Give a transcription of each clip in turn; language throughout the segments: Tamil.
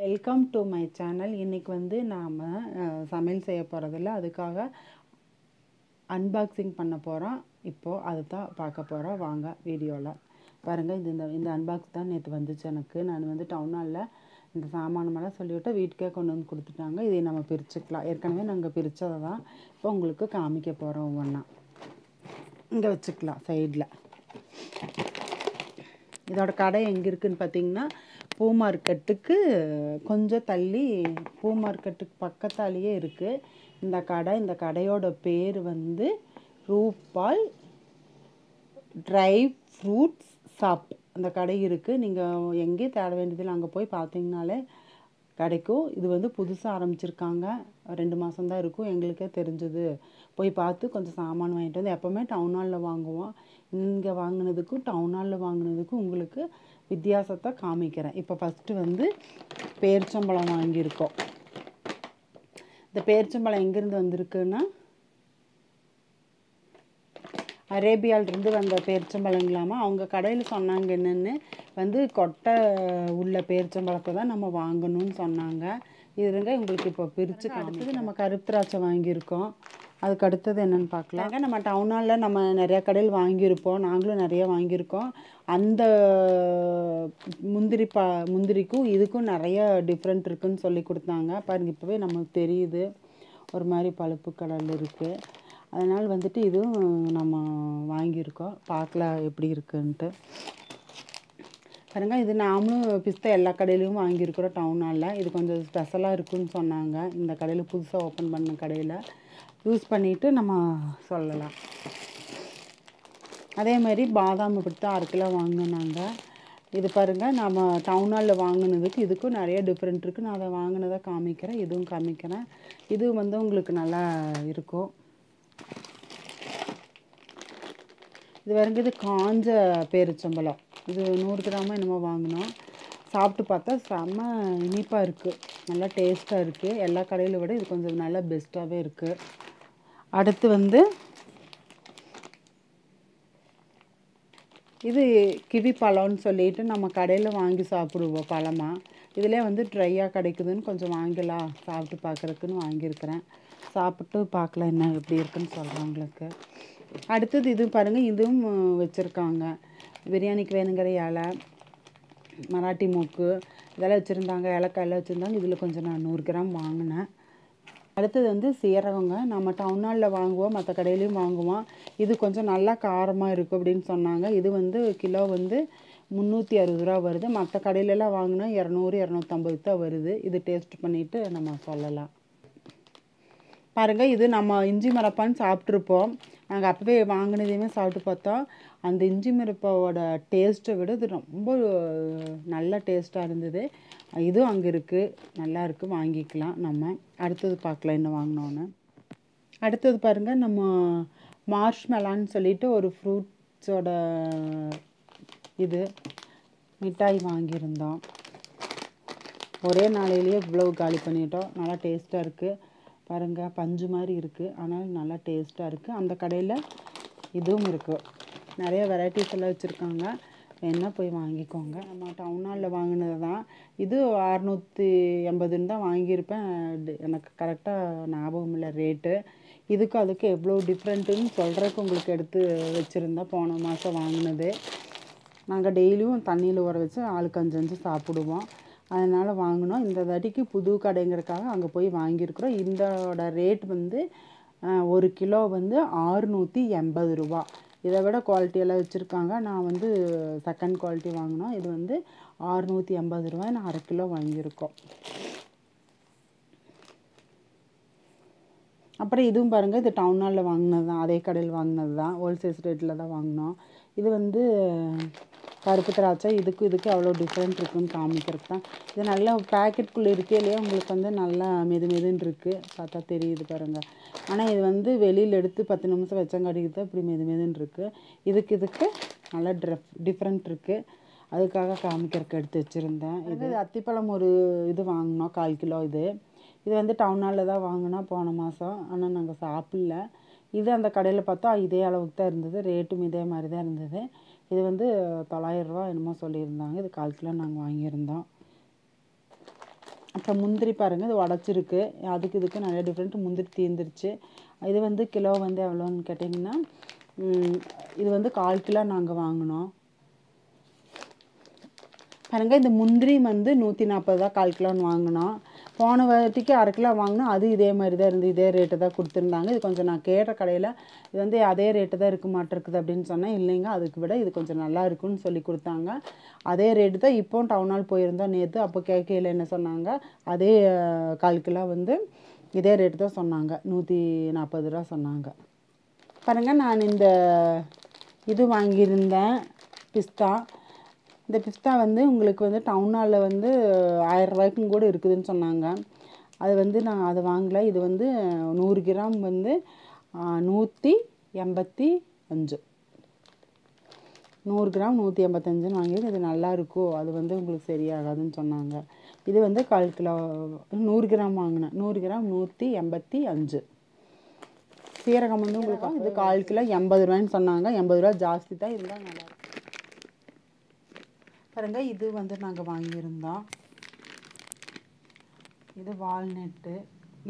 Welcome to my channel. இன்றைக்கி வந்து நாம் சமையல் செய்ய போகிறதில்ல, அதுக்காக அன்பாக்சிங் பண்ண போகிறோம். இப்போது அதை தான் பார்க்க போகிறோம். வாங்க வீடியோவில் பாருங்கள். இந்த அன்பாக்ஸ் தான் நேற்று வந்துச்சு எனக்கு. நான் வந்து டவுன் ஹாலில் இந்த சாமானமெல்லாம் சொல்லிவிட்டு வீட்டுக்கே கொண்டு வந்து கொடுத்துட்டாங்க. இதை நம்ம பிரிச்சுக்கலாம். ஏற்கனவே நாங்கள் பிரித்ததை தான் இப்போ உங்களுக்கு காமிக்க போகிறோம். ஒவ்வொன்றா இங்கே வச்சுக்கலாம் சைடில். இதோட கடை எங்கே இருக்குதுன்னு பார்த்தீங்கன்னா, பூ மார்க்கெட்டுக்கு கொஞ்சம் தள்ளி, பூ மார்க்கெட்டுக்கு பக்கத்தாலேயே இருக்குது இந்த கடையோட பேர் வந்து ரூபால் ட்ரை ஃப்ரூட்ஸ் ஷாப். அந்த கடை இருக்குது. நீங்கள் எங்கேயும் தேட வேண்டியதில்லை, அங்கே போய் பார்த்தீங்கனாலே கிடைக்கும். இது வந்து புதுசாக ஆரம்பிச்சிருக்காங்க, 2 மாதம்தான் இருக்கும். எங்களுக்கே தெரிஞ்சது, போய் பார்த்து கொஞ்சம் சாமான் வாங்கிட்டு வந்து. எப்போவுமே டவுன் ஹாலில் வாங்குவோம். இங்கே வாங்கினதுக்கும் டவுன் ஹாலில் வாங்கினதுக்கும் உங்களுக்கு வித்தியாசத்தை காமிக்கிறேன். இப்போ ஃபஸ்ட்டு வந்து பேரிச்சம்பழம் வாங்கியிருக்கோம். இந்த பேரிச்சம்பழம் எங்கேருந்து வந்திருக்குன்னா, அரேபியாவிலிருந்து வந்த பேரிச்சம்பழங்களாமா. அவங்க கடையில் சொன்னாங்க என்னென்னு வந்து கொட்டை உள்ள பேரிச்சம்பழத்தை தான் நம்ம வாங்கணும்னு சொன்னாங்க. இதுங்க உங்களுக்கு இப்போ பிரித்து. அடுத்தது நம்ம கருப்பு திராட்சை வாங்கியிருக்கோம். அதுக்கு அடுத்தது என்னென்னு பார்க்கலாம். நம்ம டவுன் ஹாலில் நம்ம நிறையா கடையில் வாங்கியிருப்போம், நாங்களும் நிறையா வாங்கியிருக்கோம். அந்த முந்திரிக்கும் இதுக்கும் நிறைய டிஃப்ரெண்ட் இருக்குதுன்னு சொல்லி கொடுத்தாங்க. பாருங்கள், இப்போவே நமக்கு தெரியுது ஒரு மாதிரி பழுப்பு கலரில் இருக்குது. அதனால் வந்துட்டு இதுவும் நம்ம வாங்கியிருக்கோம். பார்க்கலாம் எப்படி இருக்குன்ட்டு. பாருங்கள், இது நாமளும் பிஸ்தா எல்லா கடையிலையும் வாங்கியிருக்கிறோம் டவுன் ஹாலில். இது கொஞ்சம் ஸ்பெஷலாக இருக்குதுன்னு சொன்னாங்க. இந்த கடையில் புதுசாக ஓப்பன் பண்ண கடையில் யூஸ் பண்ணிவிட்டு நம்ம சொல்லலாம். அதே மாதிரி பாதாம் இப்படித்தான் 1/2 கிலோ வாங்கினோம் நாங்கள். இது பாருங்கள், நம்ம டவுன் ஹாலில் வாங்கினதுக்கு இதுக்கும் நிறைய டிஃப்ரெண்ட் இருக்குது. நான் அதை வாங்கினதை காமிக்கிறேன், இதுவும் காமிக்கிறேன். இது வந்து உங்களுக்கு நல்லா இருக்கும். இது வரைக்கும் இது காஞ்ச பேரிச்சம்பழம். இது 100 கிராமோ என்னமோ வாங்கினோம். சாப்பிட்டு பார்த்தா செம்ம இனிப்பாக இருக்குது, நல்லா டேஸ்ட்டாக இருக்குது. எல்லா கடையில் விட இது கொஞ்சம் நல்லா பெஸ்ட்டாகவே இருக்குது. அடுத்து வந்து இது கிவி பழம்னு சொல்லிட்டு நம்ம கடையில் வாங்கி சாப்பிடுவோம் பழமாக. இதில் வந்து ட்ரையாக கிடைக்குதுன்னு கொஞ்சம் வாங்கலாம், சாப்பிட்டு பார்க்குறதுக்குன்னு வாங்கியிருக்கிறேன். சாப்பிட்டு பார்க்கலாம் என்ன எப்படி இருக்குன்னு சொல்கிறேன் உங்களுக்கு. அடுத்தது இது பாருங்கள், இதுவும் வச்சுருக்காங்க. பிரியாணிக்கு வேணுங்கிற இலை, மராட்டி மூக்கு இதெல்லாம் வச்சுருந்தாங்க, ஏலக்காயெல்லாம் வச்சுருந்தாங்க. இதில் கொஞ்சம் நான் 100 கிராம் வாங்கினேன். அடுத்தது வந்து சீரகங்க. நம்ம டவுன் ஹாலில் வாங்குவோம், மற்ற கடையிலையும் வாங்குவோம். இது கொஞ்சம் நல்லா காரமாக இருக்குது அப்படின்னு சொன்னாங்க. இது வந்து கிலோ வந்து 360 ரூபா வருது. மற்ற கடையிலலாம் வாங்கினா 200 250 தான் வருது. இது டேஸ்ட் பண்ணிவிட்டு நம்ம சொல்லலாம். பாருங்கள், இது நம்ம இஞ்சி மிரப்பான்னு சாப்பிட்ருப்போம். நாங்கள் அப்போவே வாங்கினதையுமே சாப்பிட்டு பார்த்தோம். அந்த இஞ்சி மிரப்பாவோட டேஸ்ட்டை விட இது ரொம்ப நல்ல டேஸ்ட்டாக இருந்தது. இதுவும் அங்கே இருக்குது, நல்லா இருக்குது, வாங்கிக்கலாம் நம்ம. அடுத்தது பார்க்கலாம் என்ன வாங்கினோன்னு. அடுத்தது பாருங்கள், நம்ம மார்ஷ்மெலான்னு சொல்லிட்டு ஒரு ஃப்ரூட்ஸோட இது மிட்டாய் வாங்கியிருந்தோம். ஒரே நாளையிலேயே இவ்வளோ காலி பண்ணிட்டோம். நல்லா டேஸ்ட்டாக இருக்குது. பாருங்கள், பஞ்சு மாதிரி இருக்குது, ஆனால் நல்லா டேஸ்ட்டாக இருக்குது. அந்த கடையில் இதுவும் இருக்குது. நிறைய வெரைட்டிஸ் எல்லாம் வச்சுருக்காங்க, வேணால் போய் வாங்கிக்கோங்க. நம்ம டவுன் ஹாலில் வாங்கினது தான். இது 680 தான் வாங்கியிருப்பேன். எனக்கு கரெக்டாக ஞாபகம் இல்லை ரேட்டு. இதுக்கு அதுக்கு எவ்வளோ டிஃப்ரெண்ட்டுன்னு சொல்கிறதுக்கு உங்களுக்கு எடுத்து வச்சுருந்தேன். போன மாதம் வாங்கினது. நாங்கள் டெய்லியும் தண்ணியில் ஊற வச்சு ஆளுக்கு 5 சாப்பிடுவோம், அதனால் வாங்கினோம். இந்த தடிக்கு புது கடைங்கிறதுக்காக அங்கே போய் வாங்கியிருக்கிறோம். இதோட ரேட் வந்து 1 கிலோ வந்து 680 ரூபா. இதை விட குவாலிட்டியெல்லாம் வச்சுருக்காங்க. நான் வந்து செகண்ட் குவாலிட்டி வாங்கினோம். இது வந்து 680 ரூபாய். நான் 1/2 கிலோ வாங்கியிருக்கோம். அப்புறம் இதுவும் பாருங்கள், இது டவுன் ஹாலில் வாங்கினது தான், அதே கடையில் வாங்கினது தான், ஹோல்சேல் ரேட்டில் தான் வாங்கினோம். இது வந்து கருப்பு திராட்சை. இதுக்கு அவ்வளோ டிஃப்ரெண்ட் இருக்குதுன்னு காமிக்கிறதுக்கு தான். இது நல்லா பேக்கெட்டுக்குள்ளே இருக்கே இல்லையா, உங்களுக்கு வந்து நல்லா மெதுன்னு இருக்குது, பார்த்தா தெரியுது பாருங்கள். ஆனால் இது வந்து வெளியில் எடுத்து 10 நிமிஷம் வச்சங்காட்டிக்கு தான் இப்படி மெதுன்னு இருக்குது. இதுக்கு நல்லா டிஃப்ரெண்ட் இருக்குது, அதுக்காக காமிக்கிறதுக்கு எடுத்து வச்சுருந்தேன். இது அத்திப்பழம் ஒரு இது வாங்கினோம், 1/4 கிலோ. இது வந்து டவுன் ஹாலில் தான் வாங்கினோம் போன மாதம், ஆனால் நாங்கள் சாப்பிடல. இது அந்த கடையில் பார்த்தா இதே அளவுக்கு தான் இருந்தது, ரேட்டும் இதே மாதிரி தான் இருந்தது. இது வந்து 900 ரூபா என்னமோ சொல்லியிருந்தாங்க. இது 1/4 கிலோ நாங்கள் வாங்கியிருந்தோம். அப்புறம் முந்திரி பாருங்கள், இது உடச்சிருக்கு. அதுக்கு இதுக்கு நிறைய டிஃப்ரெண்ட். முந்திரி தீர்ந்துருச்சு. இது வந்து கிலோ வந்து எவ்வளோன்னு கேட்டிங்கன்னா, இது வந்து 1/4 கிலோ நாங்கள் வாங்கினோம். பாருங்க, இந்த முந்திரி வந்து 140 தான் 1/4 கிலோன்னு வாங்கினோம். போன வாட்டிக்கு 1/2 கிலோ வாங்கினோம். அது இதே மாதிரி தான் இருந்து, இதே ரேட்டு தான் கொடுத்துருந்தாங்க. இது கொஞ்சம் நான் கேட்ட கடையில் இது வந்து அதே ரேட்டு தான் இருக்க மாட்டிருக்குது அப்படின்னு சொன்னேன். இல்லைங்க, அதுக்கு விட இது கொஞ்சம் நல்லா இருக்குன்னு சொல்லி கொடுத்தாங்க. அதே ரேட்டு தான். இப்போ டவுன் ஹால் போயிருந்தோம் நேற்று. அப்போ கேட்கையில் என்ன சொன்னாங்க, அதே 1/4 கிலோ வந்து இதே ரேட்டு தான் சொன்னாங்க. 140 ரூபா சொன்னாங்க. பாருங்கள், நான் இந்த இது வாங்கியிருந்தேன், பிஸ்தா. இந்த பிஸ்தா வந்து உங்களுக்கு வந்து டவுன் ஹாலில் வந்து 1000 ரூபாய்க்கும் கூட இருக்குதுன்னு சொன்னாங்க. அது வந்து நான் அதை வாங்கலை. இது வந்து 100 கிராம் வந்து 185. 100 கிராம் 185ன்னு வாங்கியிருக்கு. இது நல்லா இருக்கும், அது வந்து உங்களுக்கு சரியாகாதுன்னு சொன்னாங்க. இது வந்து 1/4 கிலோ 100 கிராம் வாங்கினேன். 100 கிராம் 185. சீரகம் வந்து உங்களுக்கு இது 1/4 கிலோ 80 ரூபாய்ன்னு சொன்னாங்க. 80 ரூபா ஜாஸ்தி தான், இருந்தால் நல்லாயிருக்கும். பாருங்க, இது வந்து நாங்கள் வாங்கியிருந்தோம். இது வால்நட்டு.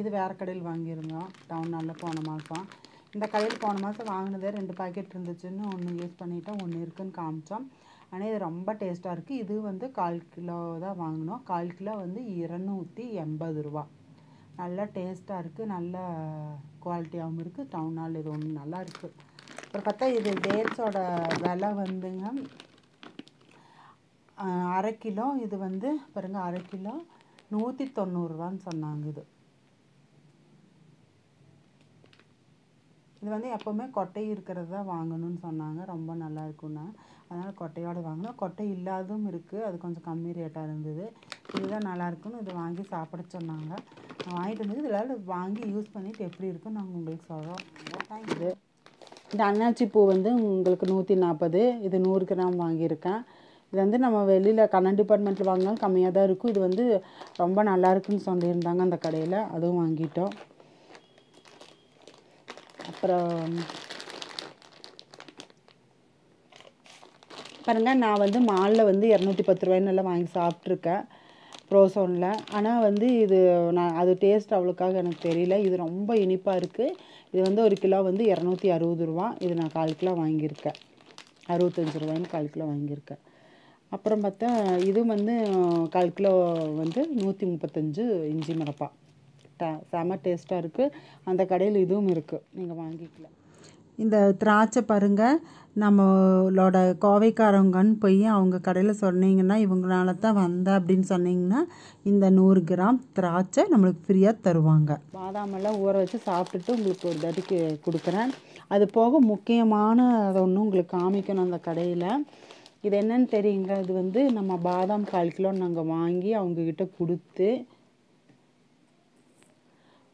இது வேறு கடையில் வாங்கியிருந்தோம், டவுன் ஹாலில் போன மாதம். இந்த கடையில் போன மாதம் வாங்கினதே 2 பாக்கெட் இருந்துச்சுன்னு ஒன்று யூஸ் பண்ணிவிட்டோம், ஒன்று இருக்குதுன்னு காமிச்சோம். ஆனால் இது ரொம்ப டேஸ்ட்டாக இருக்குது. இது வந்து 1/4 கிலோ தான் வாங்கினோம். 1/4 கிலோ வந்து 280 ரூபா. நல்லா டேஸ்ட்டாக இருக்குது, நல்ல குவாலிட்டியாகவும் இருக்குது. டவுன் ஹால் இது ஒன்று நல்லா இருக்குது. அப்புறம் பார்த்தா இது டேட்ஸோட விலை வந்துங்க 1/2 கிலோ. இது வந்து பாருங்கள், 1/2 கிலோ 190 ரூபான்னு சொன்னாங்க. இது வந்து எப்போவுமே கொட்டை இருக்கிறது தான் வாங்கணும்னு சொன்னாங்க. ரொம்ப நல்லா இருக்குன்னா அதனால் கொட்டையோடு வாங்கினோம். கொட்டை இல்லாததும் இருக்குது, அது கொஞ்சம் கம்மி ரேட்டாக இருந்தது. இதுதான் நல்லாயிருக்குன்னு இது வாங்கி சாப்பிட சொன்னாங்க. நான் வாங்கிட்டு வந்து இதில் வாங்கி யூஸ் பண்ணிவிட்டு எப்படி இருக்குன்னு நாங்கள் உங்களுக்கு சொல்கிறோம். இது இந்த அன்னாச்சி பூ வந்து உங்களுக்கு 140. இது 100 கிராம் வாங்கியிருக்கேன். இது வந்து நம்ம வெளியில் கண்ணன் டிபார்ட்மெண்ட்டில் வாங்கினாலும் கம்மியாக தான் இருக்கும். இது வந்து ரொம்ப நல்லா இருக்குன்னு சொல்லியிருந்தாங்க அந்த கடையில், அதுவும் வாங்கிட்டோம். அப்புறம் பாருங்கள், நான் வந்து மாலில் வந்து 210 ரூபாய்ன்னு வாங்கி சாப்பிட்ருக்கேன் ப்ரோசோனில். ஆனால் வந்து இது அது டேஸ்ட் அவ்வளோக்காக எனக்கு தெரியல. இது ரொம்ப இனிப்பாக இருக்குது. இது வந்து 1 கிலோ வந்து 260 ரூபா. இது நான் 1/4 கிலோ வாங்கியிருக்கேன். 65 ரூபாய்ன்னு 1/4 கிலோ வாங்கியிருக்கேன். அப்புறம் பார்த்தா இது வந்து 1/4 கிலோ வந்து 135 இஞ்சி மிரப்பா. செம டேஸ்ட்டாக இருக்குது. அந்த கடையில் இதுவும் இருக்குது, நீங்கள் வாங்கிக்கலாம். இந்த திராட்சை பாருங்கள், நம்மளோட கோவைக்காரவங்கன்னு போய் அவங்க கடையில் சொன்னீங்கன்னா, இவங்களால தான் வந்தேன் அப்படின்னு சொன்னிங்கன்னா, இந்த 100 கிராம் திராட்சை நம்மளுக்கு ஃப்ரீயாக தருவாங்க. பாதாமெல்லாம் ஊற வச்சு சாப்பிட்டுட்டு உங்களுக்கு ஒரு தடிக்கு கொடுக்குறேன். அது போக முக்கியமான அதை ஒன்று உங்களுக்கு காமிக்கணும் அந்த கடையில். இது என்னன்னு தெரியுங்க, இது வந்து நம்ம பாதாம் 1/4 கிலோ நாங்கள் வாங்கி அவங்கக்கிட்ட கொடுத்து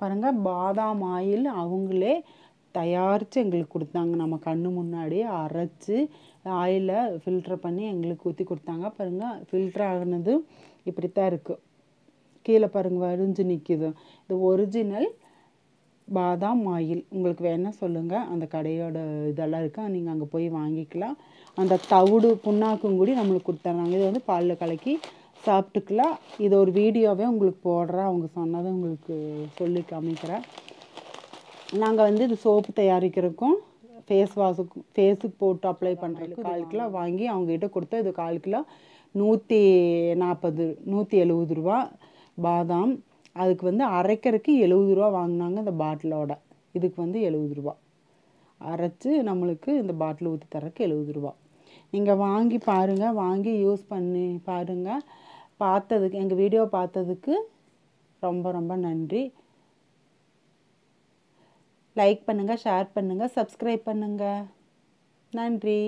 பாருங்கள், பாதாம் ஆயில் அவங்களே தயாரித்து எங்களுக்கு கொடுத்தாங்க. நம்ம கண்ணு முன்னாடியே அரைச்சி ஆயிலை ஃபில்ட்ரு பண்ணி எங்களுக்கு ஊற்றி கொடுத்தாங்க. பாருங்கள், ஃபில்ட்ரு ஆகினது இப்படித்தான் இருக்குது. கீழே பாருங்கள் வரிஞ்சு நிற்கிது. இது ஒரிஜினல் பாதாம் ஆயில். உங்களுக்கு வேணால் சொல்லுங்கள், அந்த கடையோட இதெல்லாம் இருக்குது, நீங்கள் அங்கே போய் வாங்கிக்கலாம். அந்த தவிடு புண்ணாக்கும் கூடி நம்மளுக்கு கொடுத்துட்றாங்க. இது வந்து பாலில் கலக்கி சாப்பிட்டுக்கலாம். இது ஒரு வீடியோவே உங்களுக்கு போடுறேன், அவங்க சொன்னதை உங்களுக்கு சொல்லி காமிக்கிறேன். நாங்கள் வந்து இது சோப்பு தயாரிக்கிறதுக்கும் ஃபேஸுக்கு போட்டு அப்ளை பண்ணுறதுக்கு 1/4 கிலோ வாங்கி அவங்ககிட்ட கொடுத்தோம். இது 1/4 கிலோ 170 ரூபா பாதாம். அதுக்கு வந்து அரைக்கிறதுக்கு 70 ரூபா வாங்கினாங்க இந்த பாட்டிலோட. இதுக்கு வந்து 70 ரூபா அரைச்சி நம்மளுக்கு இந்த பாட்டில் ஊற்றி தரக்கு 70 ரூபா. நீங்கள் வாங்கி பாருங்கள், வாங்கி யூஸ் பண்ணி பாருங்கள். பார்த்ததுக்கு எங்கள் வீடியோ பார்த்ததுக்கு ரொம்ப ரொம்ப நன்றி. லைக் பண்ணுங்கள், ஷேர் பண்ணுங்கள், சப்ஸ்கிரைப் பண்ணுங்கள். நன்றி.